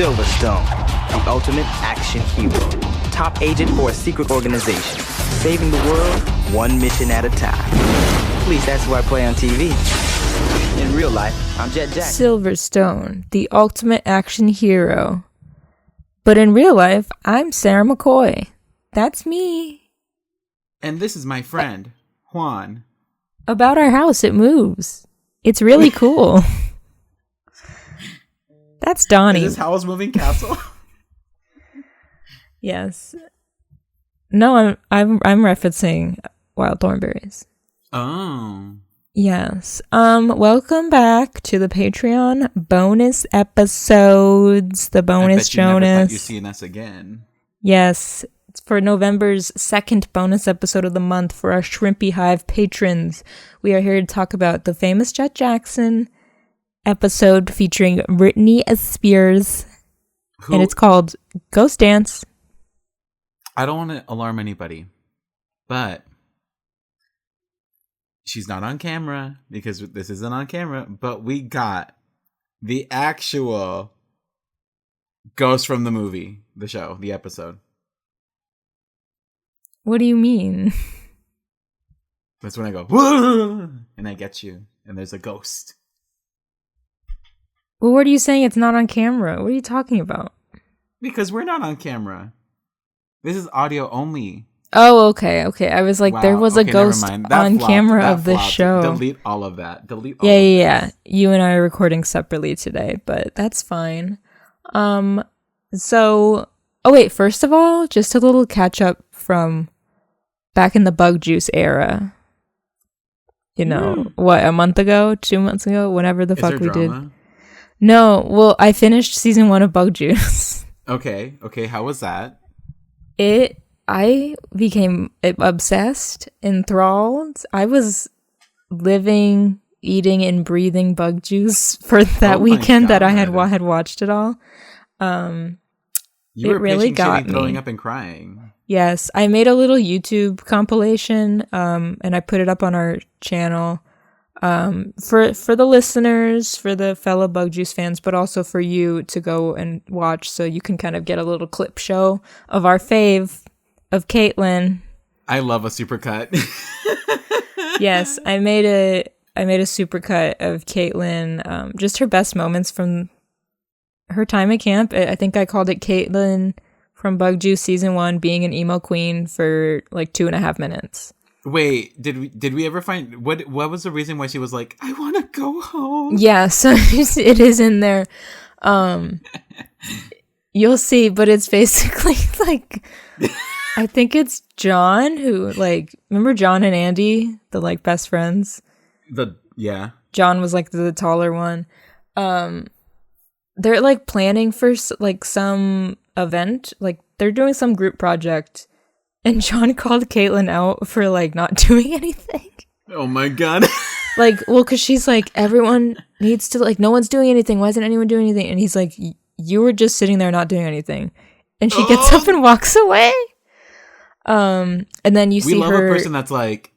Silverstone, the ultimate action hero. Top agent for a secret organization, saving the world one mission at a time. At least that's who I play on TV. In real life, I'm Jett. Silverstone, the ultimate action hero. But in real life, I'm Sarah McCoy. That's me. And this is my friend, Juan. About our house, it moves. It's really cool. That's Donnie. Is this Howl's Moving Castle? Yes. No, I'm referencing Wild Thornberries. Oh. Yes. Welcome back to the Patreon bonus episodes. The bonus Jonas. Never thought you'd seen us again. Yes. It's for November's second bonus episode of the month for our Shrimpy Hive patrons. We are here to talk about the famous Jett Jackson episode featuring Britney Spears. Who? And it's called Ghost Dance. I don't want to alarm anybody, but she's not on camera because this isn't on camera, but we got the actual ghost from the movie, the show, the episode. What do you mean? That's when I go, whoa, and I get you, and there's a ghost. Well, what are you saying it's not on camera? What are you talking about? Because we're not on camera. This is audio only. Oh, okay. I was like, Wow. There was a ghost on camera of this show. Delete all of that. Yeah. You and I are recording separately today, but that's fine. First of all, just a little catch up from back in the Bug Juice era. You know, what, a month ago, 2 months ago, whenever the fuck we drama? did. No, well, I finished season 1 of Bug Juice. Okay, how was that? I became obsessed, enthralled. I was living, eating, and breathing Bug Juice for that weekend that I had watched it all. You were really got me. Throwing up and crying. Yes, I made a little YouTube compilation, and I put it up on our channel. For the listeners, for the fellow Bug Juice fans, but also for you to go and watch, so you can kind of get a little clip show of our fave of Caitlyn. I love a supercut. Yes, I made a supercut of Caitlyn, just her best moments from her time at camp. I think I called it Caitlyn from Bug Juice season 1 being an emo queen for like 2.5 minutes. Wait, did we ever find what was the reason why she was like, I want to go home? Yeah, so it is in there. You'll see, but it's basically like, I think it's John who, like, remember John and Andy, the like best friends? Yeah. John was like the taller one. They're like planning for like some event, like they're doing some group project. And John called Caitlyn out for, like, not doing anything. Oh, my God. Like, well, because she's like, everyone needs to, like, no one's doing anything. Why isn't anyone doing anything? And he's like, you were just sitting there not doing anything. And she gets up and walks away. And then you see her. We love a person that's like,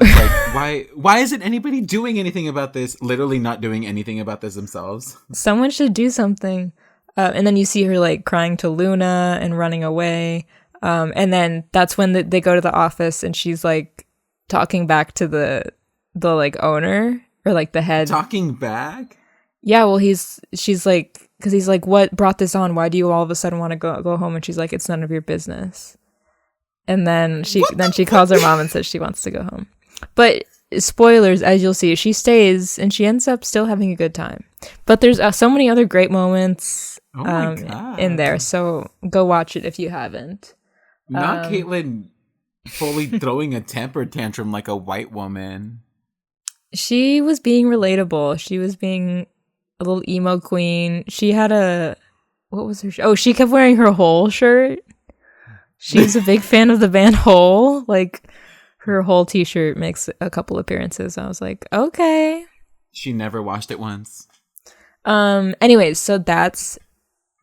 why isn't anybody doing anything about this? Literally not doing anything about this themselves. Someone should do something. And then you see her, like, crying to Luna and running away. And then that's when they go to the office and she's like talking back to the like owner or like the head. Talking back? Yeah, well she's like, because he's like, what brought this on? Why do you all of a sudden want to go home? And she's like, it's none of your business. And then she calls her mom and says she wants to go home. But spoilers, as you'll see, she stays and she ends up still having a good time. But there's so many other great moments in there. So go watch it if you haven't. Not Caitlyn fully throwing a temper tantrum like a white woman. She was being relatable. She was being a little emo queen. She had what was her she kept wearing her Hole shirt. She's a big fan of the band Hole. Like, her Hole t-shirt makes a couple appearances. I was like, okay. She never washed it once. Anyways, so that's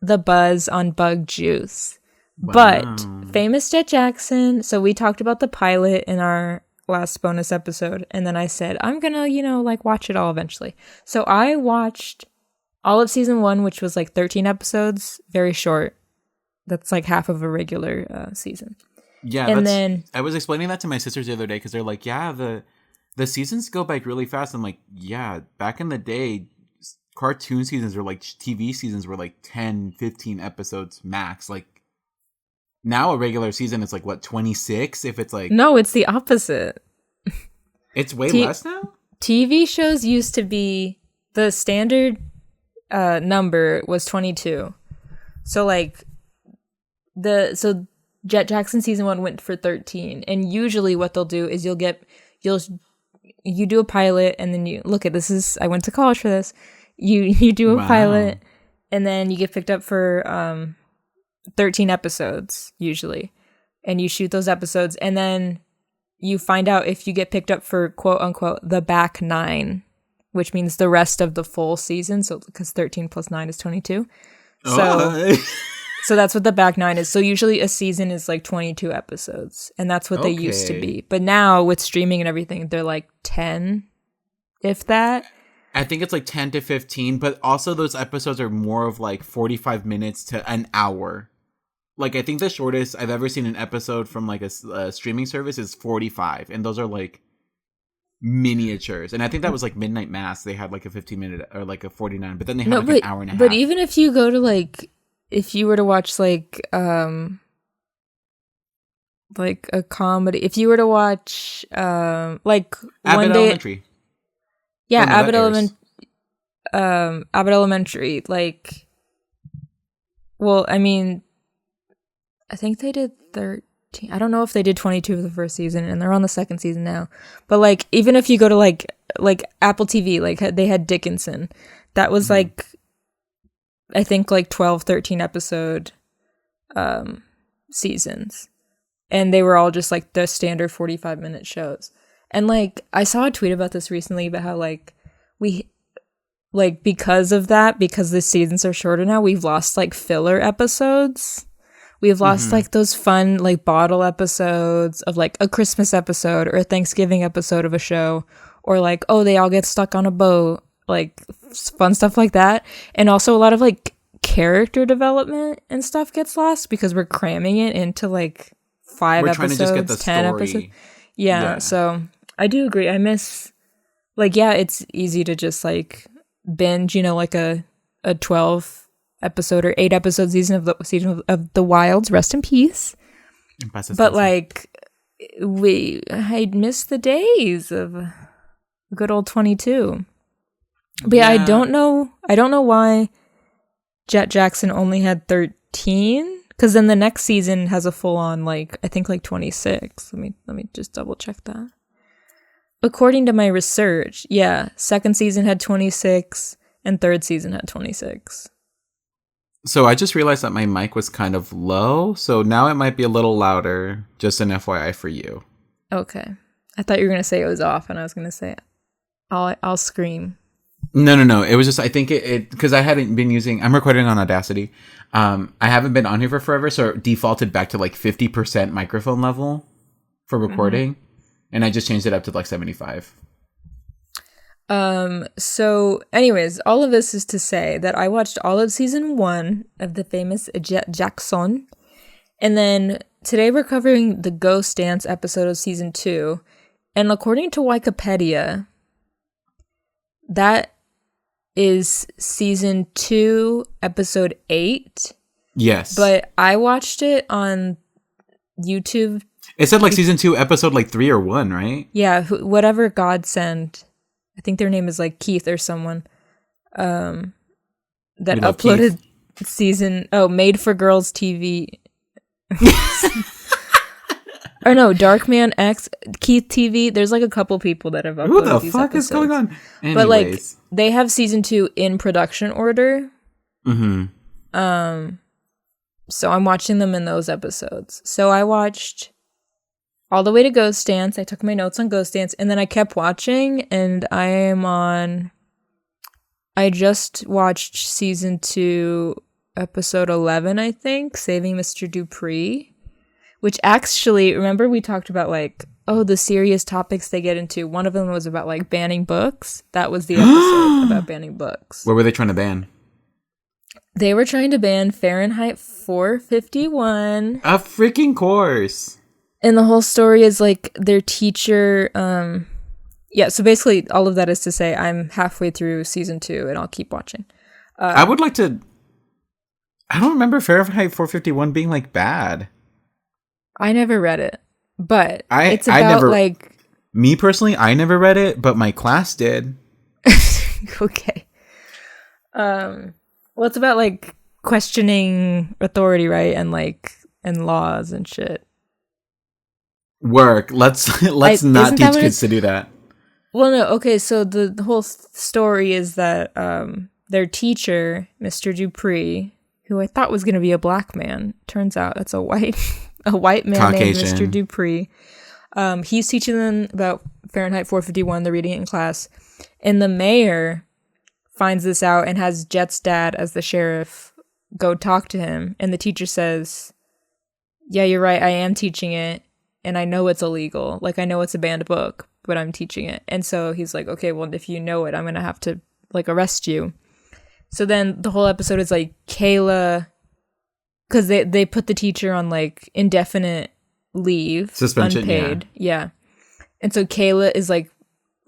the buzz on Bug Juice. Wow. But famous Jett Jackson. So we talked about the pilot in our last bonus episode, and then I said I'm gonna, like, watch it all eventually. So I watched all of season 1, which was like 13 episodes, very short. That's like half of a regular season. Yeah, and then I was explaining that to my sisters the other day because they're like, yeah, the seasons go by really fast. I'm like, yeah, back in the day, cartoon seasons or like TV seasons were like 10, 15 episodes max. Like now a regular season is like what, 26? If it's like no, it's the opposite. It's way less now? TV shows used to be the standard number was 22. So like Jett Jackson season 1 went for 13, and usually what they'll do is you do a pilot, and then you look at I went to college for this. You do a pilot, and then you get picked up for 13 episodes usually, and you shoot those episodes, and then you find out if you get picked up for quote unquote the back 9, which means the rest of the full season. So because 13 plus 9 is 22. So that's what the back 9 is. So usually a season is like 22 episodes, and that's what they used to be. But now with streaming and everything, they're like 10, if that. I think it's like 10 to 15, but also those episodes are more of like 45 minutes to an hour. Like, I think the shortest I've ever seen an episode from like a streaming service is 45, and those are like miniatures. And I think that was like Midnight Mass. They had like a 15-minute or like a 49, but then they had like an hour and a half. But even if you go to like, if you were to watch like a comedy, if you were to watch like Abbott Elementary. Yeah, Abbott Elementary, like, well, I mean, I think they did 13. I don't know if they did 22 of the first season, and they're on the second season now. But like, even if you go to like Apple TV, like they had Dickinson, that was like, I think like 12, 13 episode seasons, and they were all just like the standard 45-minute shows. And like, I saw a tweet about this recently about how like we like, because of that, because the seasons are shorter now, we've lost like filler episodes. We've lost like those fun like bottle episodes of like a Christmas episode or a Thanksgiving episode of a show, or like, oh, they all get stuck on a boat, like fun stuff like that. And also a lot of like character development and stuff gets lost because we're cramming it into like 5 episodes, trying to just get the 10 story. episodes. Yeah, so I do agree. I miss, like, yeah, it's easy to just like binge, you know, like a 12 episode or 8 episode season of the Wilds, rest in peace. But like, I miss the days of good old 22. But yeah, I don't know why Jett Jackson only had 13, because then the next season has a full on like, I think like 26. Let me just double check that. According to my research, yeah, second season had 26 and third season had 26. So I just realized that my mic was kind of low, so now it might be a little louder. Just an FYI for you. Okay. I thought you were gonna say it was off, and I was gonna say, I'll scream. No. It was just, I think it because I hadn't been using. I'm recording on Audacity. I haven't been on here for forever, so it defaulted back to like 50% microphone level for recording, and I just changed it up to like 75. So anyways, all of this is to say that I watched all of season 1 of the famous Jett Jackson, and then today we're covering the Ghost Dance episode of season 2, and according to Wikipedia, that is season 2 episode 8. Yes, but I watched it on YouTube. It said like season 2 episode like 3 or 1, right? Yeah, whatever God sent. I think their name is like Keith or someone that uploaded Keith. Season Made for Girls TV. Or no, Darkman X, Keith TV. There's like a couple people that have uploaded. Who the these fuck episodes. is going on? Anyways. But like, they have season 2 in production order. So I'm watching them in those episodes. So I watched all the way to Ghost Dance. I took my notes on Ghost Dance, and then I kept watching, and I just watched season 2, episode 11, I think, Saving Mr. Dupree, which actually, remember we talked about like, oh, the serious topics they get into. One of them was about like banning books. That was the episode about banning books. What were they trying to ban? They were trying to ban Fahrenheit 451. A freaking course. And the whole story is like their teacher. Yeah, so basically all of that is to say I'm halfway through season 2 and I'll keep watching. I would like to. I don't remember Fahrenheit 451 being like bad. I never read it, but it's I about never, like. Me personally, I never read it, but my class did. Okay. Well, it's about like questioning authority, right? And like and laws and shit. Work. Let's not teach kids to do that. Well, no. Okay, so the whole story is that their teacher, Mr. Dupree, who I thought was going to be a black man, turns out that's a white man Caucasian. named Mr. Dupree. He's teaching them about Fahrenheit 451. They're reading it in class, and the mayor finds this out and has Jett's dad as the sheriff go talk to him. And the teacher says, yeah, you're right. I am teaching it. And I know it's illegal. Like, I know it's a banned book, but I'm teaching it. And so he's like, okay, well, if you know it, I'm going to have to like arrest you. So then the whole episode is like Kayla, because they put the teacher on like indefinite leave. Suspension, unpaid. Yeah. And so Kayla is like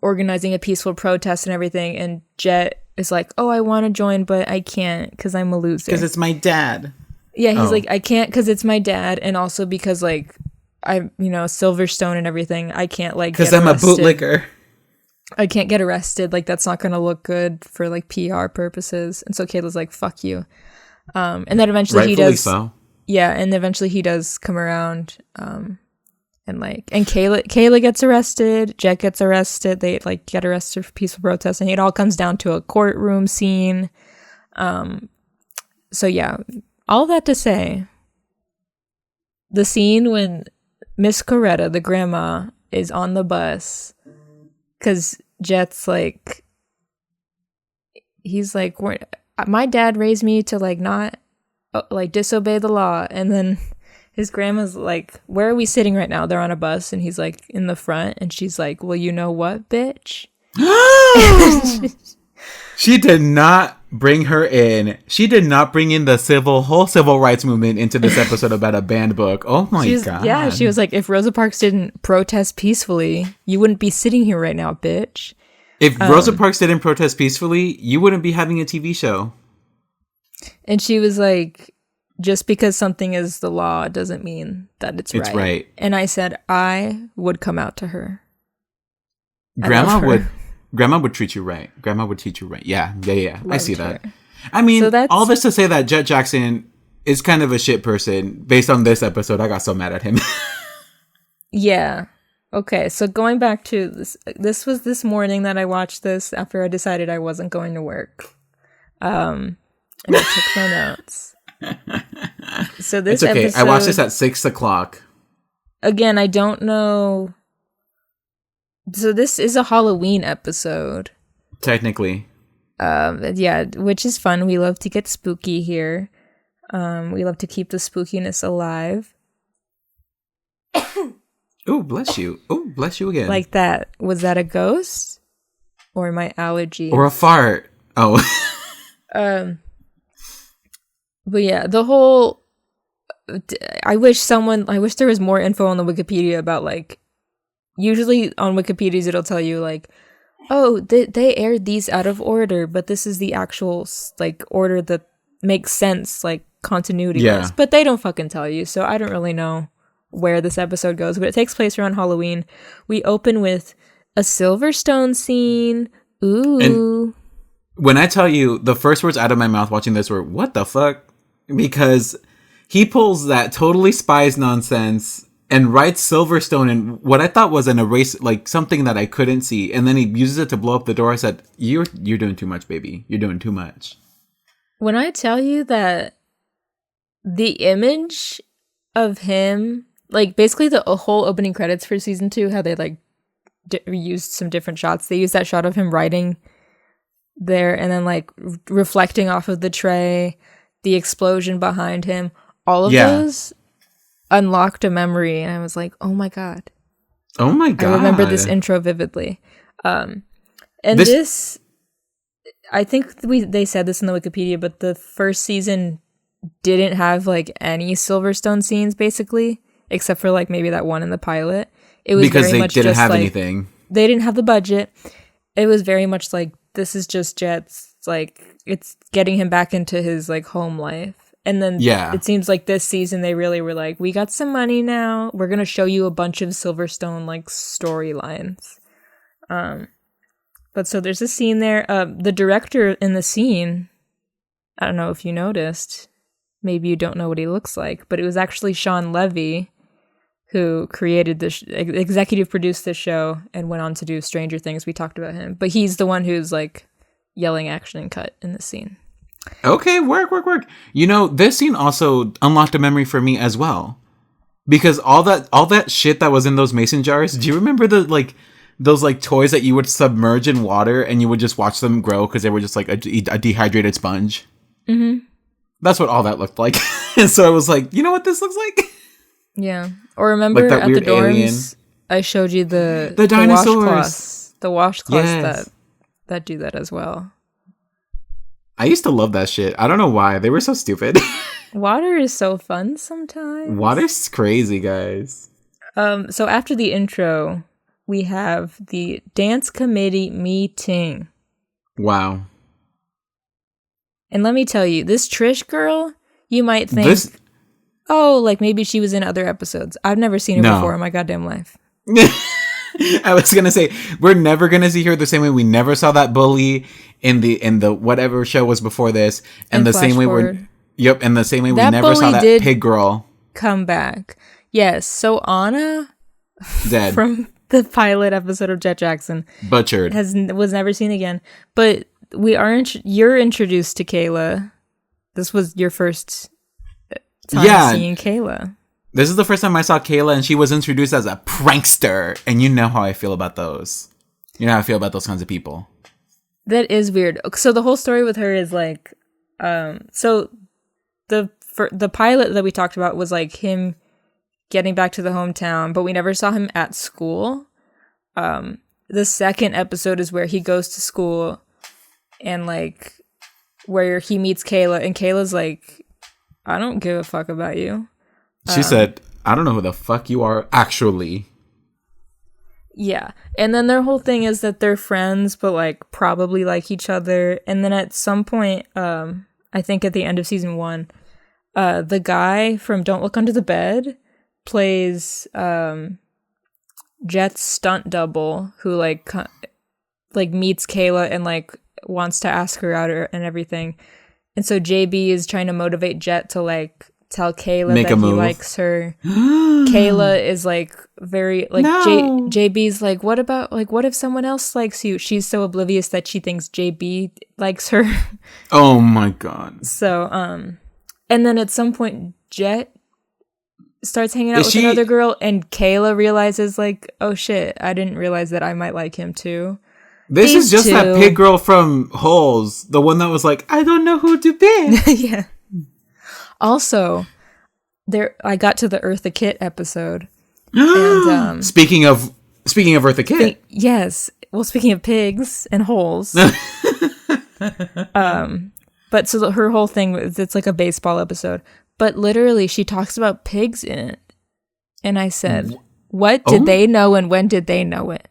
organizing a peaceful protest and everything. And Jett is like, oh, I want to join, but I can't because I'm a loser. Because it's my dad. Yeah, he's like, I can't because it's my dad. And also because like, I'm, Silverstone and everything. I can't like because I'm a bootlicker. I can't get arrested. Like that's not going to look good for like PR purposes. And so Kayla's like, fuck you. And then eventually Rightfully he does. So. Yeah, and eventually he does come around. And Kayla gets arrested. Jett gets arrested. They like get arrested for peaceful protesting. It all comes down to a courtroom scene. So yeah, all that to say, the scene when Miss Coretta, the grandma, is on the bus because Jett's like, he's like, my dad raised me to like not like disobey the law. And then his grandma's like, where are we sitting right now? They're on a bus and he's like in the front. And she's like, well, you know what, bitch? She did not bring her in. She did not bring in the whole civil rights movement into this episode about a banned book. Oh my God. Yeah, she was like, if Rosa Parks didn't protest peacefully, you wouldn't be sitting here right now, bitch. If Rosa Parks didn't protest peacefully, you wouldn't be having a TV show. And she was like, just because something is the law doesn't mean that it's right. And I said, I would come out to her. Grandma would treat you right. Grandma would teach you right. Yeah. I see that. I mean, all this to say that Jett Jackson is kind of a shit person. Based on this episode, I got so mad at him. Yeah. Okay, so going back to this was this morning that I watched this after I decided I wasn't going to work. And I took my notes. So this it's okay. episode, I watched this at 6:00. Again, I don't know. So this is a Halloween episode. Technically. Yeah, which is fun. We love to get spooky here. We love to keep the spookiness alive. Oh, bless you. Oh, bless you again. Like that. Was that a ghost? Or my allergy? Or a fart. Oh. But yeah, the whole... I wish there was more info on the Wikipedia about like... Usually on Wikipedia it'll tell you like, oh, they aired these out of order, but this is the actual like order that makes sense, like continuity wise. But they don't fucking tell you, so I don't really know where this episode goes. But it takes place around Halloween. We open with a Silverstone scene. Ooh. And when I tell you, the first words out of my mouth watching this were, what the fuck? Because he pulls that totally Spies nonsense and writes Silverstone in what I thought was an erase, like something that I couldn't see. And then he uses it to blow up the door. I said, you're doing too much, baby. You're doing too much. When I tell you that the image of him, like basically the whole opening credits for season 2, how they like used some different shots. They used that shot of him writing there and then like reflecting off of the tray, the explosion behind him, all of those unlocked a memory, and I was like, oh my god, I remember this intro vividly. And this I think they said this in the Wikipedia, but the first season didn't have like any Silverstone scenes basically, except for like maybe that one in the pilot. It was because very they much didn't just have like, anything. They didn't have the budget. It was very much like, this is just Jett's, like, it's getting him back into his like home life. And then it seems like this season they really were like, we got some money now. We're gonna show you a bunch of Silverstone like storylines. But so there's a scene there. The director in the scene, I don't know if you noticed. Maybe you don't know what he looks like, but it was actually Sean Levy who created this, executive produced this show and went on to do Stranger Things. We talked about him, but he's the one who's like yelling action and cut in the scene. Okay, work. You know, this scene also unlocked a memory for me as well, because all that shit that was in those mason jars. Do you remember those like toys that you would submerge in water and you would just watch them grow because they were just like a dehydrated sponge? Mm-hmm. That's what all that looked like. And so I was like, you know what this looks like? Yeah. Or remember like at the dorms, alien. I showed you the dinosaurs. The washcloths that do that as well. I used to love that shit. I don't know why. They were so stupid. Water is so fun sometimes. Water's crazy, guys. So after the intro, we have the dance committee meeting. Wow. And let me tell you, this Trish girl, you might think, like maybe she was in other episodes. I've never seen her before in my goddamn life. I was gonna say, we're never gonna see her the same way we never saw that bully in the whatever show was before this, and the same way and the same way we never saw that pig girl come back. Yes, so Anna, dead from the pilot episode of Jett Jackson, butchered, was never seen again. But you're introduced to Kayla. This was your first time seeing Kayla. This is the first time I saw Kayla, and she was introduced as a prankster. And you know how I feel about those. You know how I feel about those kinds of people. That is weird. So the whole story with her is like, so the pilot that we talked about was like him getting back to the hometown, but we never saw him at school. The second episode is where he goes to school and like where he meets Kayla, and Kayla's like, I don't give a fuck about you. She said, I don't know who the fuck you are, actually. Yeah. And then their whole thing is that they're friends, but like probably like each other. And then at some point, I think at the end of season 1, the guy from Don't Look Under the Bed plays Jett's stunt double, who like meets Kayla and like wants to ask her out and everything. And so JB is trying to motivate Jett to like tell Kayla that he likes her. Kayla is like very like no. JB's like, what if someone else likes you? She's so oblivious that she thinks JB likes her. Oh my god. So and then at some point Jett starts hanging out with another girl, and Kayla realizes like, oh shit, I didn't realize that I might like him too. This is just that pig girl from Holes, the one that was like, I don't know who to pick. Yeah. Also, I got to the Eartha Kitt episode. And speaking of Eartha Kitt. Yes. Well, speaking of pigs and holes. But so her whole thing is it's like a baseball episode. But literally she talks about pigs in it. And I said, what did they know and when did they know it?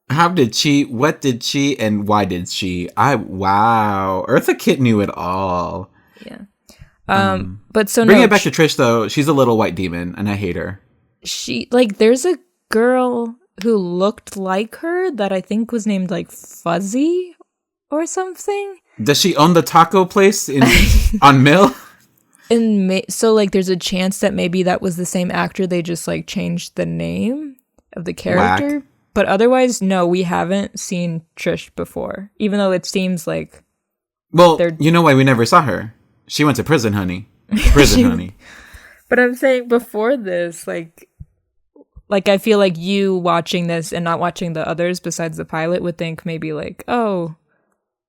How did she, what did she, and why did she? Wow. Eartha Kitt knew it all. Yeah. But so bring it back to Trish though. She's a little white demon, and I hate her. She like there's a girl who looked like her that I think was named like Fuzzy or something. Does she own the taco place on Mill? So like there's a chance that maybe that was the same actor. They just like changed the name of the character. Whack. But otherwise, no, we haven't seen Trish before. Even though it seems like, well, you know why we never saw her. She went to prison, honey. Prison, honey. But I'm saying before this, like I feel like you watching this and not watching the others besides the pilot would think maybe like, oh,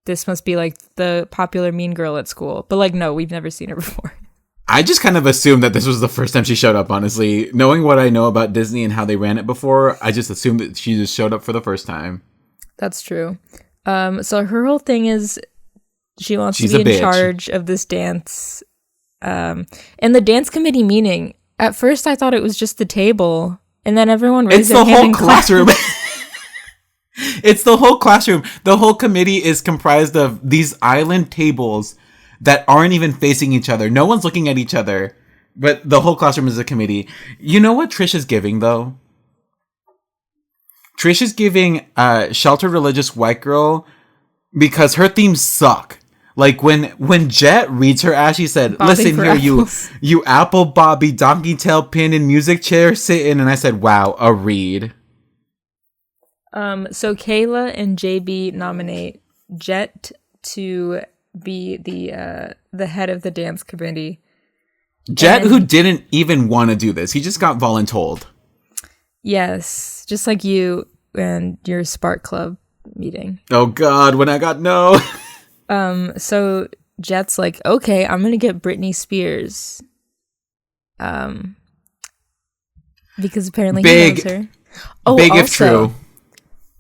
this must be like the popular mean girl at school. But like, no, we've never seen her before. I just kind of assumed that this was the first time she showed up, honestly. Knowing what I know about Disney and how they ran it before, I just assumed that she just showed up for the first time. That's true. So her whole thing is She wants She's to be a in bitch. charge of this dance. And the dance committee meeting, at first I thought it was just the table, and then everyone raised their hand and clapped. Classroom. It's the whole classroom. The whole committee is comprised of these island tables that aren't even facing each other. No one's looking at each other, but the whole classroom is a committee. You know what Trish is giving, though? Trish is giving sheltered religious white girl because her themes suck. Like when Jett reads her ass, she said, Bobby "Listen for here, apples. you apple Bobby, donkey tail pin and music chair sitting," and I said, "Wow, a read." So Kayla and JB nominate Jett to be the head of the dance committee. Jett, who didn't even want to do this, he just got voluntold. Yes, just like you and your Spark Club meeting. Oh God, when I got no. So Jett's like, okay, I'm gonna get Britney Spears. Because apparently he knows her. Oh, Big also, if true.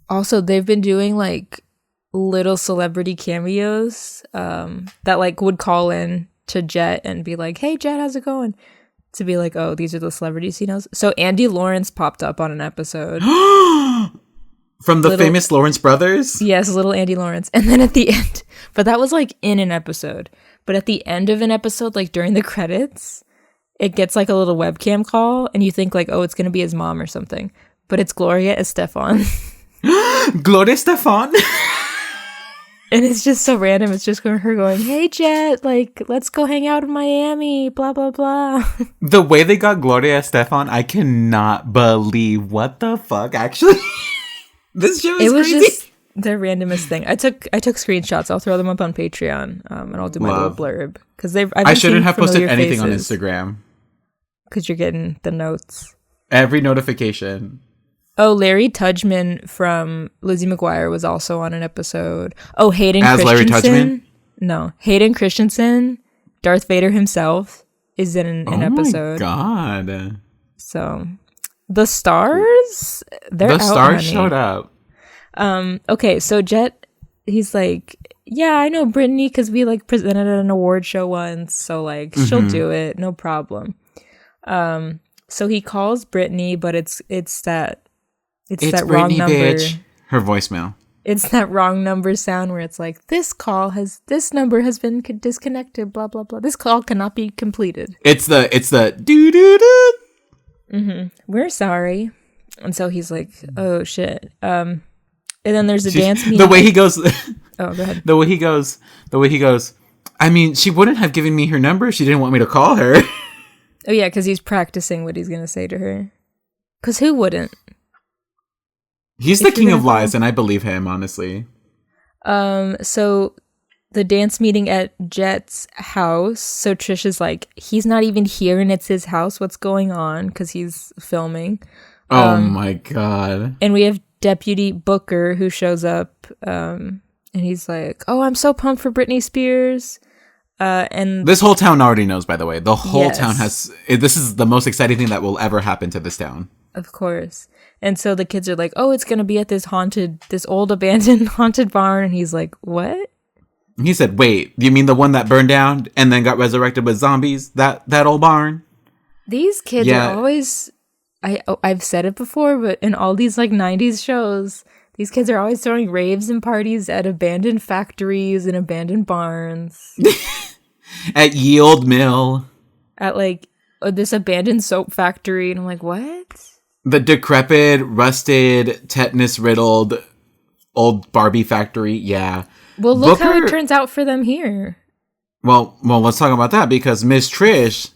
Also, they've been doing like little celebrity cameos that like would call in to Jett and be like, "Hey, Jett, how's it going?" To be like, "Oh, these are the celebrities he knows." So Andy Lawrence popped up on an episode. From the famous Lawrence brothers? Yes, little Andy Lawrence. And then at the end, but that was like in an episode. But at the end of an episode, like during the credits, it gets like a little webcam call and you think like, oh, it's going to be his mom or something. But it's Gloria Estefan. Gloria Estefan? And it's just so random. It's just her going, "Hey, Jett, like, let's go hang out in Miami, blah, blah, blah." The way they got Gloria Estefan, I cannot believe. What the fuck, actually? This show is crazy. Just the randomest thing. I took screenshots. I'll throw them up on Patreon, and I'll do my little blurb because I shouldn't have posted anything on Instagram because you're getting the notes. Every notification. Oh, Larry Tudgman from Lizzie McGuire was also on an episode. Oh, Hayden as Christensen. Larry Tudgman? No, Hayden Christensen, Darth Vader himself, is in an episode. Oh my God! So the stars, the stars showed up. Okay, so Jett, he's like, "Yeah, I know Brittany because we like presented at an award show once, so like she'll do it, no problem." So he calls Brittany, but it's that It's that wrong Britney, number. Bitch. Her voicemail. It's that wrong number sound where it's like, this number has been disconnected, blah blah blah. This call cannot be completed. It's the doo doo doo. Mm-hmm. We're sorry. And so he's like, "Oh shit." And then there's a dance meeting. The way he goes. Oh, go ahead. The way he goes. I mean, she wouldn't have given me her number if she didn't want me to call her. Oh yeah, because he's practicing what he's gonna say to her. Because who wouldn't? He's the king of lies, and I believe him, honestly. So the dance meeting at Jett's house. So Trish is like, he's not even here, and it's his house. What's going on? Because he's filming. Oh my God! And we have Deputy Booker who shows up, and he's like, "Oh, I'm so pumped for Britney Spears." And this whole town already knows, by the way. The whole Yes. town has. This is the most exciting thing that will ever happen to this town. Of course. And so the kids are like, "Oh, it's going to be at this old abandoned haunted barn." And he's like, "What?" He said, "Wait, you mean the one that burned down and then got resurrected with zombies? That old barn?" These kids are always, I've said it before, but in all these like 90s shows, these kids are always throwing raves and parties at abandoned factories and abandoned barns. At Ye Old Mill. At like this abandoned soap factory. And I'm like, what? The decrepit, rusted, tetanus-riddled old Barbie factory. Yeah. Well, look how it turns out for them here. Well, let's talk about that because Miss Trish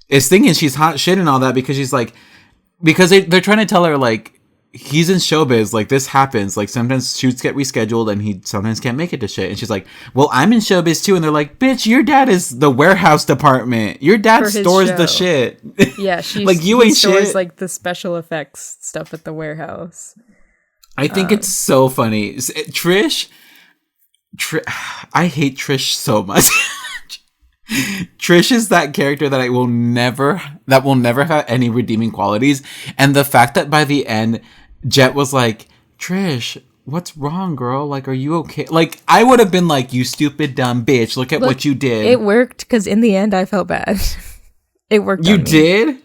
is thinking she's hot shit and all that because she's like, because they're trying to tell her like, he's in showbiz, like this happens, like sometimes shoots get rescheduled and he sometimes can't make it to shit. And she's like, well, I'm in showbiz too. And they're like, bitch, your dad is the warehouse department. Your dad stores the shit. Yeah, she's like you ain't stores shit. like the special effects stuff at the warehouse. I think it's so funny. Trish, I hate Trish so much. Trish is that character that will never have any redeeming qualities. And the fact that by the end, Jett was like, Trish, what's wrong, girl? Like, are you okay? Like, I would have been like, you stupid dumb bitch. Look at what you did. It worked because in the end, I felt bad. It worked. You on me. did?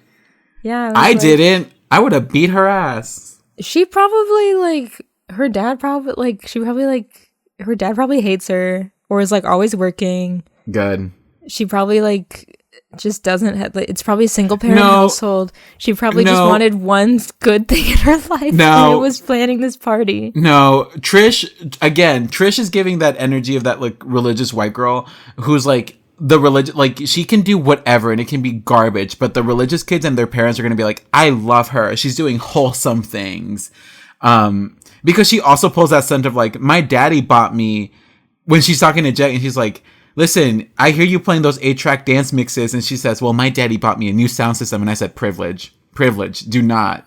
Yeah. I didn't. I would have beat her ass. She probably like her dad probably like she probably like her dad probably hates her or is like always working. Good. She probably like just doesn't have like, it's probably a single parent household. She probably just wanted one good thing in her life. And it was planning this party. No, Trish is giving that energy of that like religious white girl who's like the religion, like she can do whatever and it can be garbage, but the religious kids and their parents are going to be like, I love her. She's doing wholesome things. Because she also pulls that scent of like, my daddy bought me, when she's talking to Jett and she's like, listen, I hear you playing those 8-track dance mixes. And she says, well, my daddy bought me a new sound system. And I said, privilege. Do not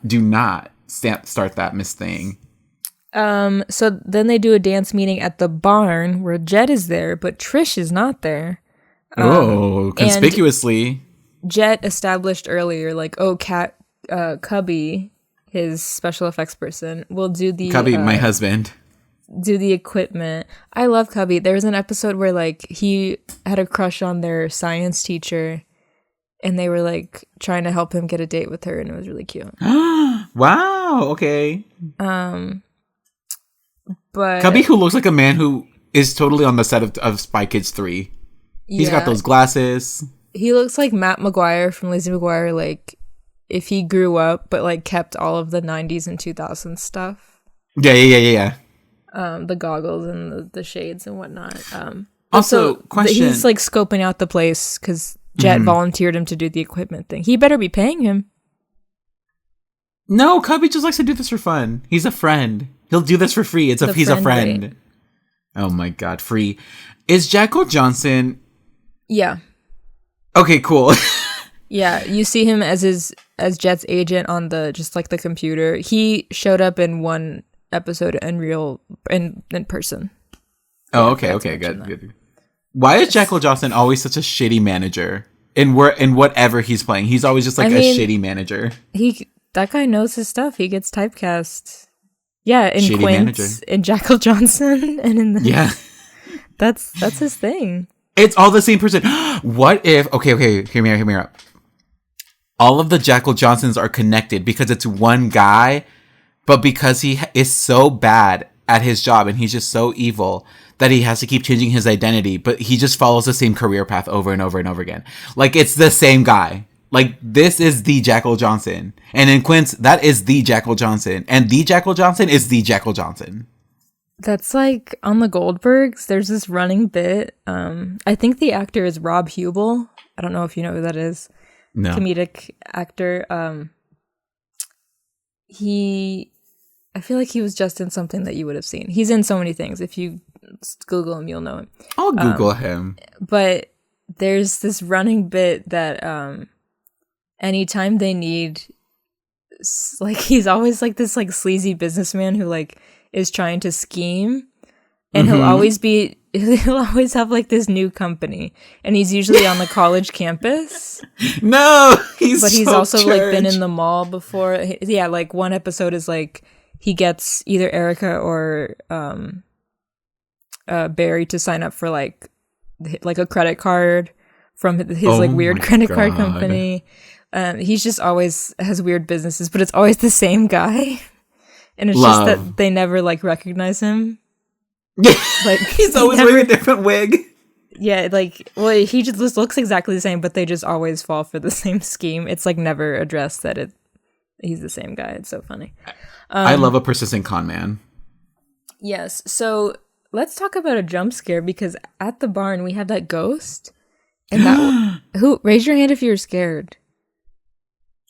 start that Miss Thing. So then they do a dance meeting at the barn where Jett is there, but Trish is not there. Conspicuously. Jett established earlier, like, Cubby, his special effects person, will do the... Cubby, my husband. Do the equipment. I love Cubby. There was an episode where, like, he had a crush on their science teacher, and they were, like, trying to help him get a date with her, and it was really cute. Wow, okay. But... Cubby, who looks like a man who is totally on the set of Spy Kids 3. He's got those glasses. He looks like Matt McGuire from Lizzie McGuire, like, if he grew up, but, like, kept all of the 90s and 2000s stuff. Yeah. The goggles and the shades and whatnot. Also, question. He's, like, scoping out the place because Jett volunteered him to do the equipment thing. He better be paying him. No, Cubby just likes to do this for fun. He's a friend. He'll do this for free. He's a friend. Rate. Oh, my God. Free. Is Jackal Johnson... Yeah. Okay, cool. Yeah, you see him as Jett's agent on the computer. He showed up in one episode in person. Oh, okay, good. Why is Jackal Johnson always such a shitty manager in whatever he's playing? He's always just like a shitty manager. That guy knows his stuff. He gets typecast. Yeah, in shitty Quince, manager. in Jackal Johnson, and in the that's his thing. It's all the same person. What if... Okay, hear me out. All of the Jackal Johnsons are connected because it's one guy, but because he is so bad at his job and he's just so evil that he has to keep changing his identity, but he just follows the same career path over and over and over again. Like, it's the same guy. Like, this is the Jackal Johnson. And in Quince, that is the Jackal Johnson. And the Jackal Johnson is the Jackal Johnson. That's like on the Goldbergs. There's this running bit. I think the actor is Rob Hubel. I don't know if you know who that is. No. Comedic actor. I feel like he was just in something that you would have seen. He's in so many things. If you Google him, you'll know him. I'll Google him. But there's this running bit that anytime they need, like, he's always like this like sleazy businessman who like is trying to scheme, and he'll always have like this new company, and he's usually on the college campus. No, he's so also church. Like been in the mall before. Yeah, like one episode is like he gets either Erica or Barry to sign up for like a credit card from his like weird credit card company. He's just always has weird businesses, but it's always the same guy. And it's just that they never like recognize him. Like he's always wearing a different wig. Yeah, like, well, he just looks exactly the same, but they just always fall for the same scheme. It's like never addressed that he's the same guy. It's so funny. I love a persistent con man. Yes. So let's talk about a jump scare, because at the barn we have that ghost, and that raise your hand if you were scared.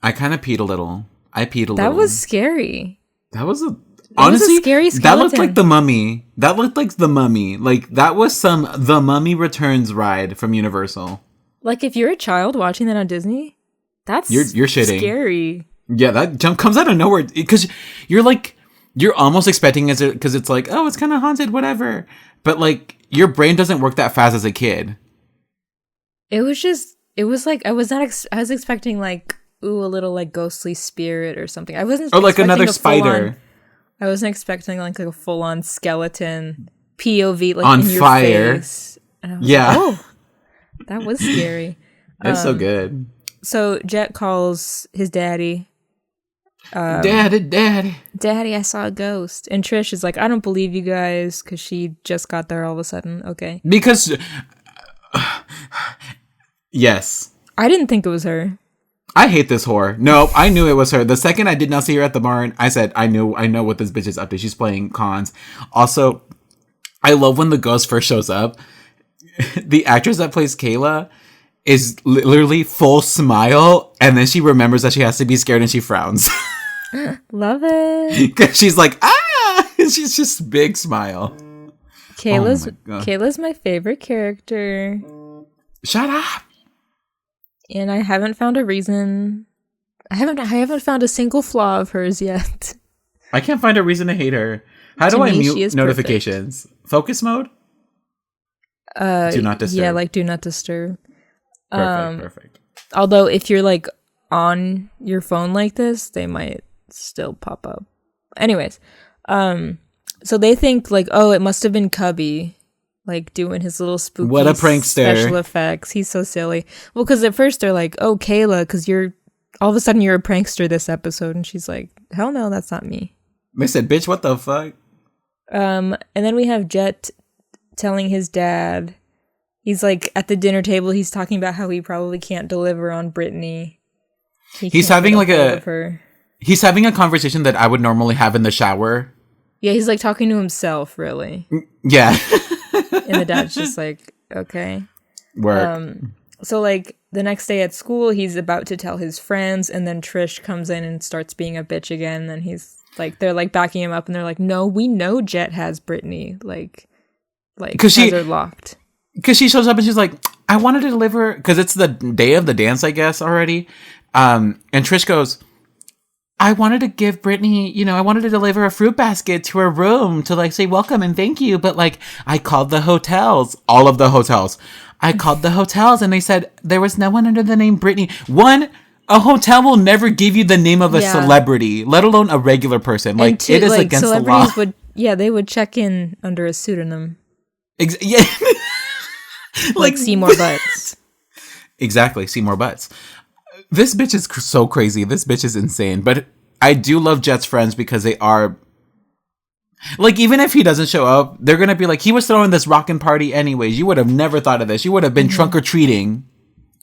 I kind of peed a little. That was scary. That was honestly, a scary skeleton. That looked like the Mummy. Like, that was some The Mummy Returns ride from Universal. Like, if you're a child watching that on Disney, that's you're shitting. Scary. Yeah, that jump comes out of nowhere because you're almost expecting it because it's like, oh, it's kind of haunted, whatever. But like, your brain doesn't work that fast as a kid. It was like I was expecting like, ooh, a little like ghostly spirit or something. I wasn't. Or like another spider. I wasn't expecting like a full on skeleton POV like on in your fire. face. And I was Yeah. like, oh, that was scary. It's so good. So Jett calls his daddy. Daddy. Daddy, I saw a ghost. And Trish is like, I don't believe you guys, because she just got there all of a sudden. Okay. Because, yes. I didn't think it was her. I hate this whore. No, I knew it was her. The second I did not see her at the barn, I said, I know what this bitch is up to. She's playing cons. Also, I love when the ghost first shows up. The actress that plays Kayla is literally full smile, and then she remembers that she has to be scared and she frowns. Love it. Because she's like, ah! She's just big smile. Kayla's my favorite character. Shut up. And I haven't found a reason. I haven't found a single flaw of hers yet. I can't find a reason to hate her. How do I mute notifications? Perfect. Focus mode? Do not disturb. Yeah, like do not disturb. Perfect. Although if you're like on your phone like this, they might still pop up. Anyways, so they think like, oh, it must have been Cubby, like doing his little spooky what a prankster special effects. He's so silly. Well, because at first they're like, oh, Kayla, because you're all of a sudden you're a prankster this episode, and she's like, hell no, that's not me. They said, bitch, what the fuck? And then we have Jett telling his dad. He's like at the dinner table. He's talking about how he probably can't deliver on Brittany. He's having like he's having a conversation that I would normally have in the shower. Yeah, he's like talking to himself, really. Yeah. And the dad's just like, okay. Work. So like the next day at school, he's about to tell his friends, and then Trish comes in and starts being a bitch again. And then he's like, they're like backing him up, and they're like, no, we know Jett has Brittany, like because she are locked. Because she shows up and she's like, I wanted to deliver, because it's the day of the dance, I guess, already. And Trish goes, I wanted to give Brittany, I wanted to deliver a fruit basket to her room to like say welcome and thank you. But like, I called the hotels, all of the hotels. I called the hotels and they said there was no one under the name Brittany. A hotel will never give you the name of a celebrity, let alone a regular person. Like, it is like, against the law. They would check in under a pseudonym. Yeah. Like Seymour Butts. Exactly, Seymour Butts. This bitch is so crazy. This bitch is insane. But I do love Jett's friends because they are... Like, even if he doesn't show up, they're going to be like, he was throwing this rockin' party anyways. You would have never thought of this. You would have been trunk-or-treating.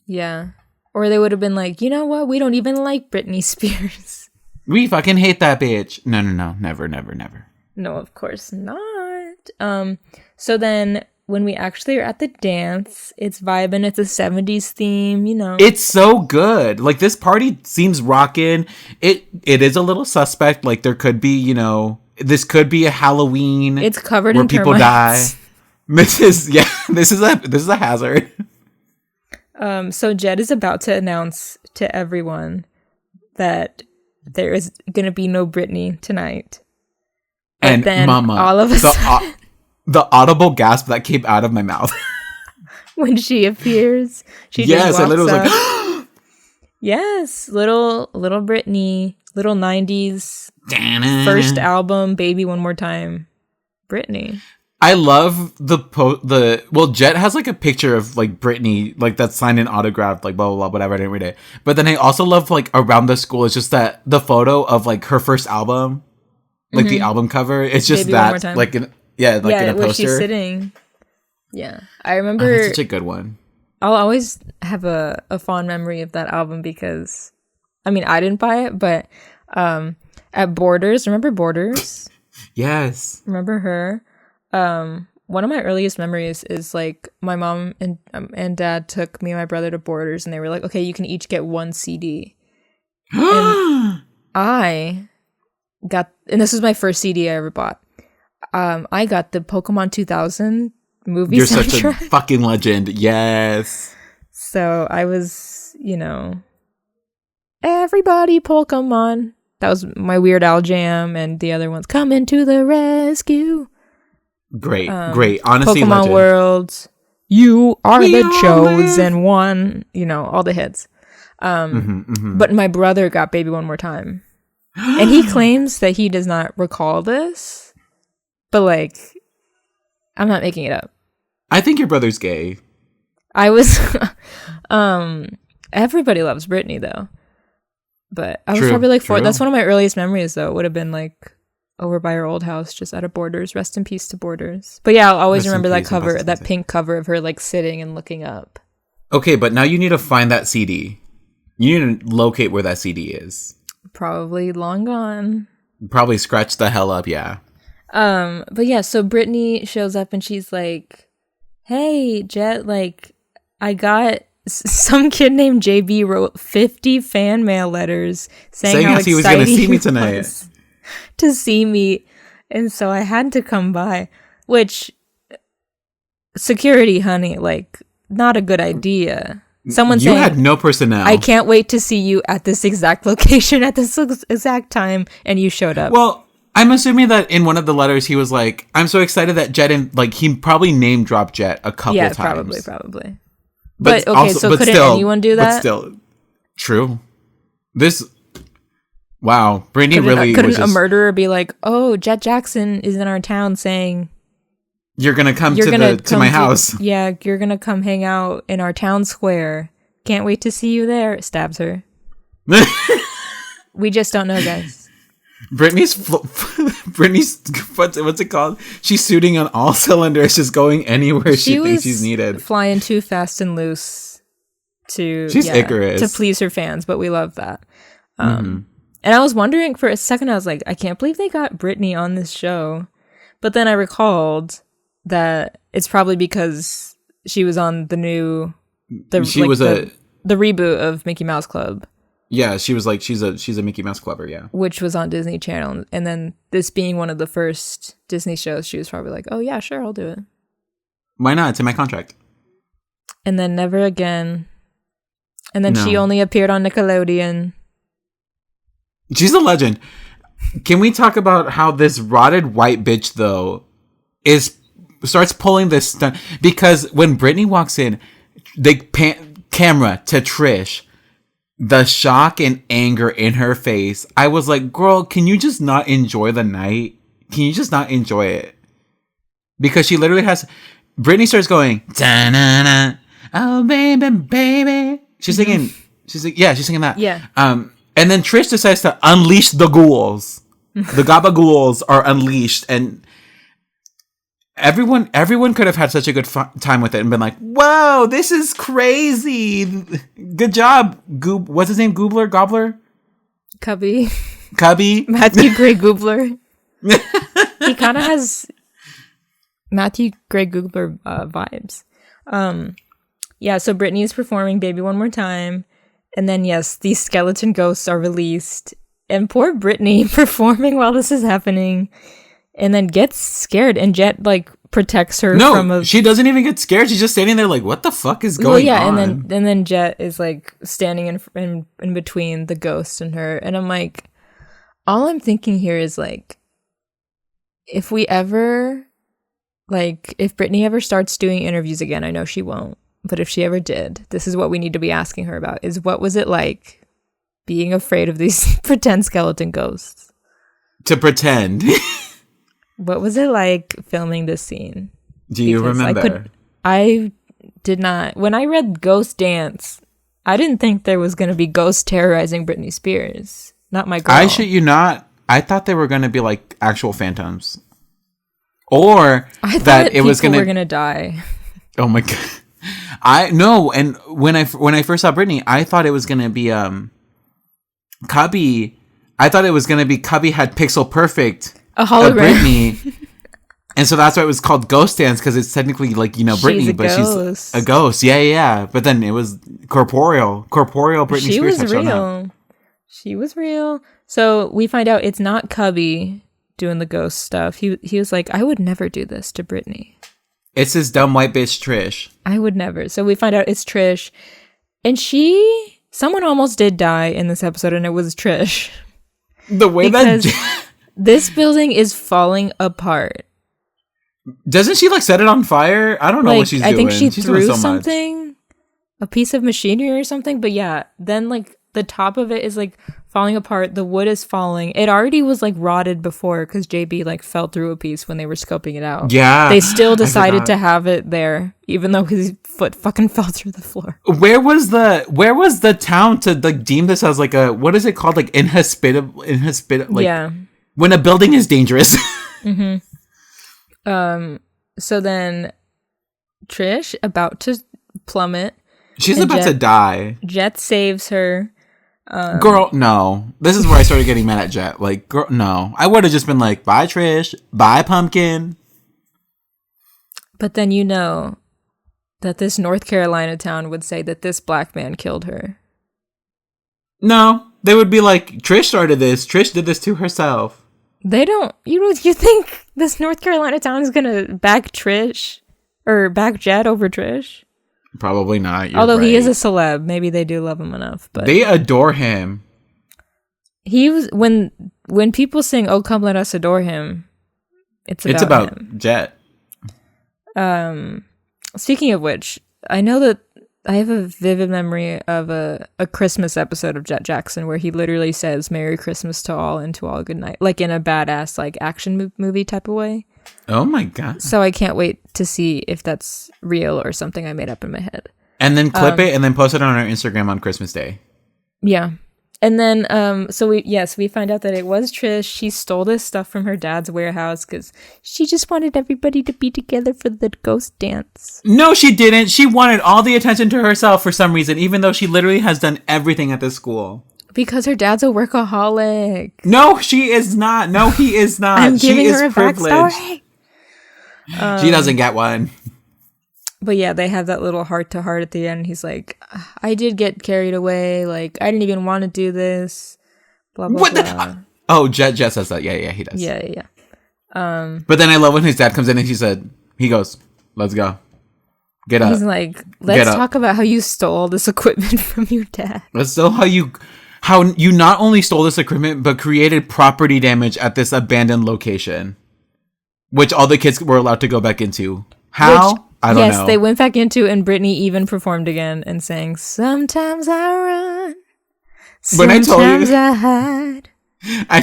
Yeah. Or they would have been like, you know what? We don't even like Britney Spears. We fucking hate that bitch. No. Never. No, of course not. So then... when we actually are at the dance, it's vibing. It's a 70s theme, It's so good. Like, this party seems rockin'. It is a little suspect. Like, there could be, this could be a Halloween. It's covered where in people termites. die. This is a hazard. So Jett is about to announce to everyone that there is gonna be no Brittany tonight. And then mama, all of a sudden, the audible gasp that came out of my mouth when she appears, she just walks I literally was like, yes, little Brittany, little 90s first album, Baby One More Time, Brittany. I love Jett has like a picture of like Brittany, like that's signed and autographed, like blah blah blah, whatever. I didn't read it, but then I also love like around the school. It's just that the photo of like her first album, like the album cover. It's just Baby that like in a poster. Where she's sitting. Yeah, I remember. That's such a good one. I'll always have a fond memory of that album because, I mean, I didn't buy it, but at Borders, remember Borders? Yes. Remember her? One of my earliest memories is like my mom and dad took me and my brother to Borders, and they were like, okay, you can each get one CD. And I got, and this was my first CD I ever bought. I got the Pokemon 2000 movie soundtrack. You're such a fucking legend. Yes. So I was, everybody Pokemon. That was my Weird Al jam, and the other ones, Coming to the Rescue. Great. Honestly, Pokemon legend. World. You are the chosen one. All the hits. But my brother got Baby One More Time. And he claims that he does not recall this, but like, I'm not making it up. I think your brother's gay. I was, everybody loves Britney though, but I was probably like 4. That's one of my earliest memories though. It would have been like over by our old house, just out of Borders. Rest in peace to Borders. But yeah, I'll always remember that cover, that pink cover of her like sitting and looking up. Okay, but now you need to find that CD. You need to locate where that CD is. Probably long gone. Probably scratch the hell up, yeah. But yeah, so Brittany shows up and she's like, "Hey, Jett, like, I got some kid named JB wrote 50 fan mail letters saying how excited he was going to see me tonight, to see me, and so I had to come by." Which, security, honey, like, not a good idea. Someone saying, "You had no personnel. I can't wait to see you at this exact location at this exact time," and you showed up. Well, I'm assuming that in one of the letters he was like, "I'm so excited that Jett," and like he probably name dropped Jett a couple times. Yeah, probably. But okay, also, so couldn't anyone do that? But still, true. Wow, Brittany couldn't a murderer be like, "Oh, Jett Jackson is in our town saying you're gonna come to my house. Yeah, you're gonna come hang out in our town square. Can't wait to see you there." Stabs her. We just don't know, guys. Brittany's what's it called? She's shooting on all cylinders, just going anywhere she thinks she's needed. Flying too fast and loose she's Icarus to please her fans, but we love that. And I was wondering for a second, I was like, I can't believe they got Brittany on this show. But then I recalled that it's probably because she was on the reboot of Mickey Mouse Club. Yeah, she was like, she's a Mickey Mouse Clubber, yeah. Which was on Disney Channel. And then this being one of the first Disney shows, she was probably like, "Oh yeah, sure, I'll do it." Why not? It's in my contract. And then never again. And then she only appeared on Nickelodeon. She's a legend. Can we talk about how this rotted white bitch, though, starts pulling this stunt? Because when Brittany walks in, they pan camera to Trish. The shock and anger in her face. I was like, girl, can you just not enjoy the night? Can you just not enjoy it? Because she literally has... Brittany starts going, "Da-na-na, oh, baby, baby." She's singing... She's singing that. Yeah. And then Trish decides to unleash the ghouls. The gabagools are unleashed. And everyone could have had such a good time with it and been like, "Whoa, this is crazy. Good job, Goob." What's his name? Gobbler? Cubby. Matthew Gray Goobler. He kind of has Matthew Gray Goobler vibes. Yeah, so Brittany is performing Baby One More Time. And then, yes, these skeleton ghosts are released. And poor Brittany performing while this is happening. And then gets scared, and Jett like protects her from a... she doesn't even get scared. She's just standing there like, what the fuck is going on? and then Jett is like standing in between the ghost and her, and I'm like, all I'm thinking here is like, if Brittany ever starts doing interviews again, I know she won't, but if she ever did, this is what we need to be asking her about: is what was it like being afraid of these pretend skeleton ghosts? To pretend. What was it like filming this scene? Do you remember? I did not. When I read Ghost Dance, I didn't think there was going to be ghosts terrorizing Britney Spears. Not my girl. I shit you not. I thought they were going to be like actual phantoms. Or I thought it was going to die. Oh my God. And when I first saw Britney, I thought it was going to be Cubby. I thought it was going to be Cubby had pixel perfect a hologram. Britney. And so that's why it was called Ghost Dance, because it's technically like, Britney, but she's a ghost. Yeah. But then it was corporeal Britney Spears. She was real. So we find out it's not Cubby doing the ghost stuff. He was like, "I would never do this to Britney." It's this dumb white bitch Trish. I would never. So we find out it's Trish, and someone almost did die in this episode, and it was Trish. The way that this building is falling apart. Doesn't she like set it on fire? I don't know what she's doing. I think she threw something, a piece of machinery or something. But yeah, then like the top of it is like falling apart. The wood is falling. It already was like rotted before because JB like fell through a piece when they were scoping it out. Yeah. They still decided to have it there, even though his foot fucking fell through the floor. Where was the town to like deem this as like a, what is it called? Like inhospitable, like, yeah. When a building is dangerous. So then Trish about to plummet. She's about to die. Jett saves her. Girl, no. This is where I started getting mad at Jett. Like, girl, no. I would have just been like, bye, Trish. Bye, Pumpkin. But then you know that this North Carolina town would say that this black man killed her. No. They would be like, Trish started this. Trish did this to herself. They don't. You think this North Carolina town is gonna back Trish or back Jett over Trish? Probably not. Although he is a celeb, maybe they do love him enough. But they adore him. He was when people sing "Oh Come Let Us Adore Him," it's about him. Jett. Speaking of which, I know that I have a vivid memory of a Christmas episode of Jett Jackson where he literally says "Merry Christmas to all and to all good night," like in a badass like action movie type of way. Oh my god! So I can't wait to see if that's real or something I made up in my head. And then clip it and then post it on our Instagram on Christmas Day. Yeah. And then, so we find out that it was Trish. She stole this stuff from her dad's warehouse because she just wanted everybody to be together for the ghost dance. No, she didn't. She wanted all the attention to herself for some reason, even though she literally has done everything at this school. Because her dad's a workaholic. No, she is not. No, he is not. I'm she giving is her a privileged. backstory. She doesn't get one. But yeah, they have that little heart-to-heart at the end. He's like, I did get carried away. Like, I didn't even want to do this. Blah, blah, what blah. Oh, Jett says that. Yeah, he does. Yeah. But then I love when his dad comes in and he goes, let's go. Get up. He's like, let's talk about how you stole this equipment from your dad. Let's know how you not only stole this equipment, but created property damage at this abandoned location, which all the kids were allowed to go back into. How? I don't know. Yes, they went back into, and Brittany even performed again and sang, "Sometimes I run, sometimes I hide." I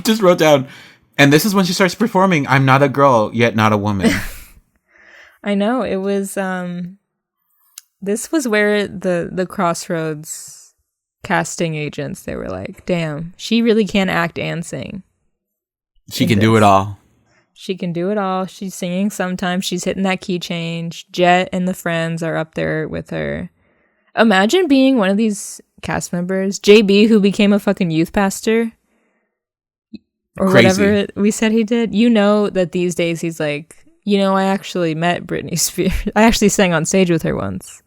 just wrote down, and this is when she starts performing, "I'm not a girl, yet not a woman." I know, it was, this was where the Crossroads casting agents, they were like, damn, she really can act and sing. She can do it all. She can do it all. She's singing sometimes. She's hitting that key change. Jett and the friends are up there with her. Imagine being one of these cast members. JB, who became a fucking youth pastor. Or Crazy. whatever we said he did. You know that these days he's like, I actually met Britney Spears. I actually sang on stage with her once.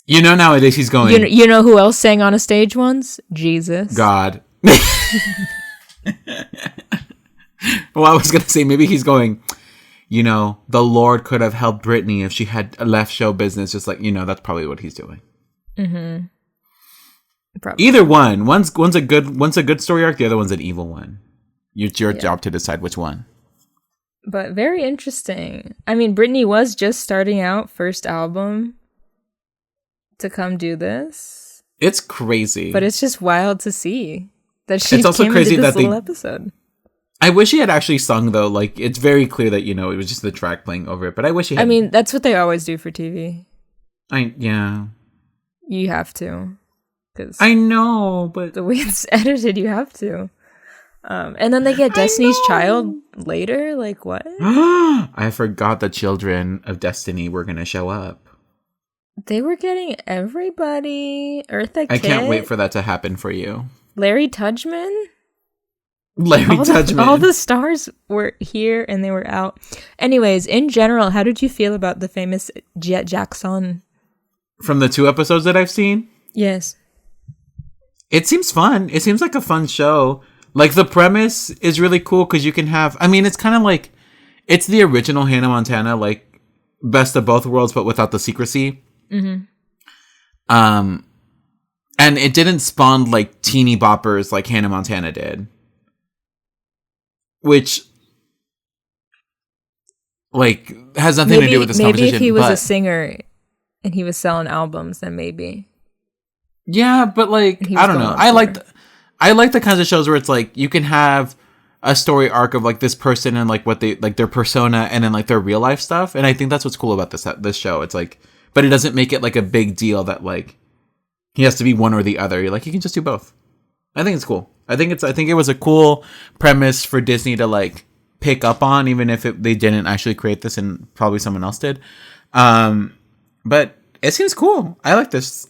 Nowadays he's going... You know who else sang on a stage once? Jesus. God. Well, I was going to say, maybe he's going, the Lord could have helped Britney if she had left show business. Just like, that's probably what he's doing. Mm-hmm. Probably. Either one. One's a good story arc. The other one's an evil one. It's your job to decide which one. But very interesting. I mean, Britney was just starting out, first album to come do this. It's crazy. But it's just wild to see that she it's also came crazy and did this that little episode. I wish he had actually sung, though. Like, it's very clear that, it was just the track playing over it. But I wish he had. I mean, that's what they always do for TV. Yeah. You have to. I know, but... the way it's edited, you have to. And then they get Destiny's Child later? Like, what? I forgot the children of Destiny were going to show up. They were getting everybody. Eartha Kitt. I can't wait for that to happen for you. Larry Tudgman? Tudgman. All the stars were here and they were out. Anyways, in general, how did you feel about the famous Jett Jackson? From the 2 episodes that I've seen? Yes. It seems fun. It seems like a fun show. Like, the premise is really cool because you can have... I mean, it's kind of like... It's the original Hannah Montana, like, best of both worlds, but without the secrecy. Mm-hmm. And it didn't spawn, like, teeny boppers like Hannah Montana did. Which, like, has nothing to do with this conversation. Maybe if he was a singer and he was selling albums, then maybe. Yeah, but like I don't know. I like the kinds of shows where it's like you can have a story arc of like this person and like what they like their persona and then like their real life stuff. And I think that's what's cool about this show. It's like, but it doesn't make it like a big deal that like he has to be one or the other. You're like, you can just do both. I think it's cool. I think it was a cool premise for Disney to like pick up on, even if they didn't actually create this and probably someone else did. But it seems cool. I like this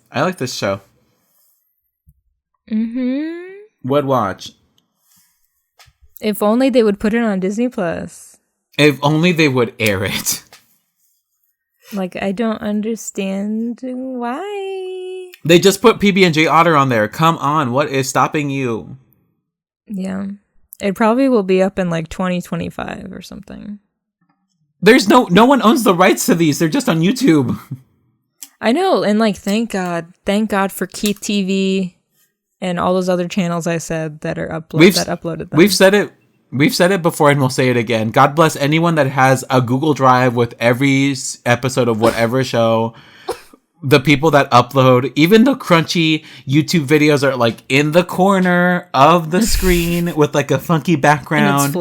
show. Would watch. If only they would put it on Disney Plus. If only they would air it. Like, I don't understand why. They just put PB&J Otter on there. Come on, what is stopping you? Yeah. It probably will be up in like 2025 or something. There's no one owns the rights to these. They're just on YouTube. I know, and like thank God for Keith TV and all those other channels I said that are uploaded them. We've said it before and we'll say it again. God bless anyone that has a Google Drive with every episode of whatever show. The people that upload, even the crunchy YouTube videos are like in the corner of the screen with like a funky background.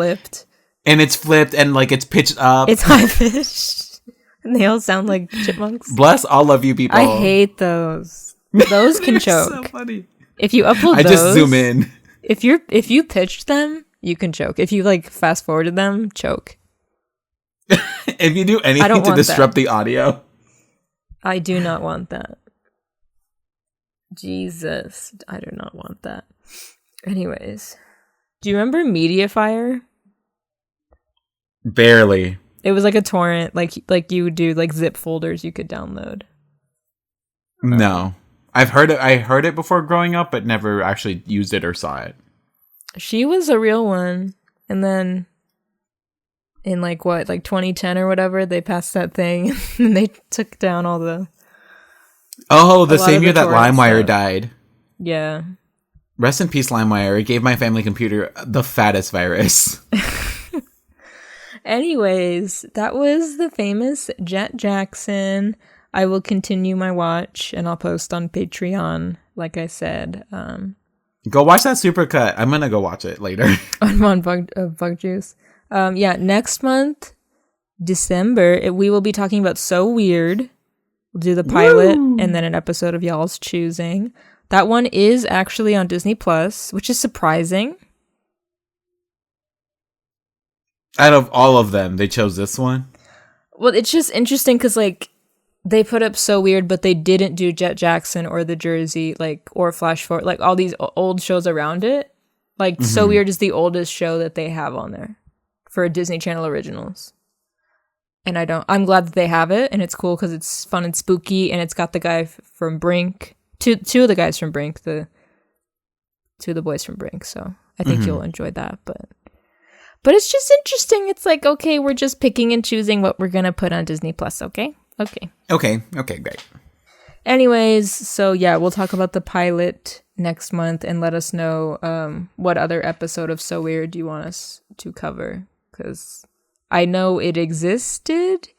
And it's flipped and like it's pitched up. It's high pitched. And they all sound like chipmunks. Bless all of you people. I hate those. Those can choke. So funny. If you upload I just zoom in. If you pitched them, you can choke. If you like fast forwarded them, choke. If you do anything to disrupt the audio. I do not want that. Jesus, I do not want that. Anyways, do you remember Mediafire? Barely. It was like a torrent, like you would do like zip folders you could download. No. I've heard it. I heard it before growing up, but never actually used it or saw it. She was a real one. And then in like 2010 or whatever, they passed that thing and they took down all the... Oh, the same year that LimeWire died. Yeah. Rest in peace, LimeWire. It gave my family computer the fattest virus. Anyways, that was the famous Jett Jackson. I will continue my watch and I'll post on Patreon, like I said. Go watch that supercut. I'm going to go watch it later. on Bug Juice. Yeah, next month, December, we will be talking about So Weird. We'll do the pilot and then an episode of Y'all's Choosing. That one is actually on Disney Plus, which is surprising. Out of all of them, they chose this one? Well, it's just interesting because, like, they put up So Weird, but they didn't do Jett Jackson or The Jersey, like, or Flash Forward, like, all these old shows around it. Like, So Weird is the oldest show that they have on there for Disney Channel Originals. And I'm glad that they have it, and it's cool because it's fun and spooky, and it's got the guy from Brink, two of the guys from Brink, two of the boys from Brink, so I think you'll enjoy that, But it's just interesting. It's like, okay, we're just picking and choosing what we're going to put on Disney Plus, okay? Okay, great. Anyways, so yeah, we'll talk about the pilot next month and let us know what other episode of So Weird you want us to cover. Because I know it existed,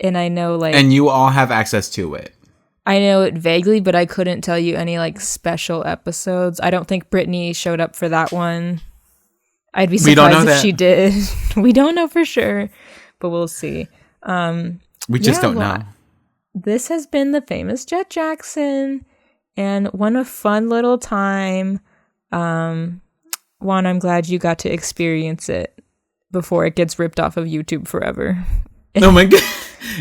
and I know, like... And you all have access to it. I know it vaguely, but I couldn't tell you any, like, special episodes. I don't think Brittany showed up for that one. I'd be surprised if she did. We don't know for sure, but we'll see. We just don't know. This has been the famous Jett Jackson, and what a fun little time. Juan, I'm glad you got to experience it before it gets ripped off of YouTube forever. Oh my God.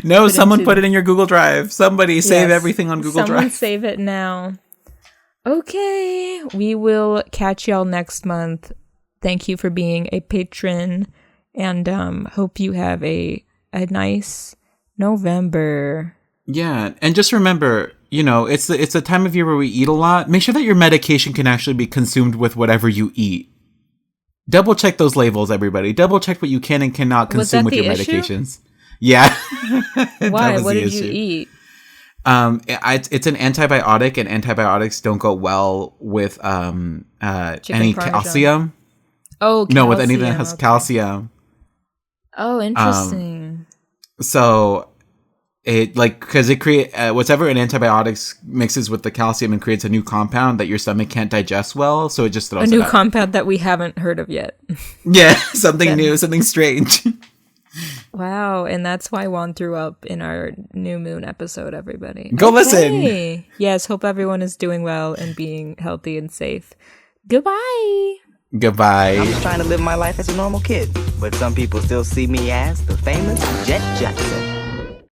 No, someone put it in your Google Drive. Somebody save everything on Google Drive. Someone save it now. Okay, we will catch y'all next month. Thank you for being a patron, and hope you have a nice November. Yeah, and just remember, it's a time of year where we eat a lot. Make sure that your medication can actually be consumed with whatever you eat. Double check those labels, everybody. Double check what you can and cannot consume with your medications. Yeah. Why? What did you eat? It's an antibiotic, and antibiotics don't go well with any calcium. Oh, calcium. No, with anything that has calcium. Oh, interesting. So it like because it create whatever an antibiotics mixes with the calcium and creates a new compound that your stomach can't digest well, so it just throws a new it out. compound that we haven't heard of yet. Yeah, something new, something strange. Wow, and that's why Juan threw up in our new moon episode, everybody. Go listen. Yes, hope everyone is doing well and being healthy and safe. Goodbye. Goodbye. I'm just trying to live my life as a normal kid, but some people still see me as the famous Jett Jackson.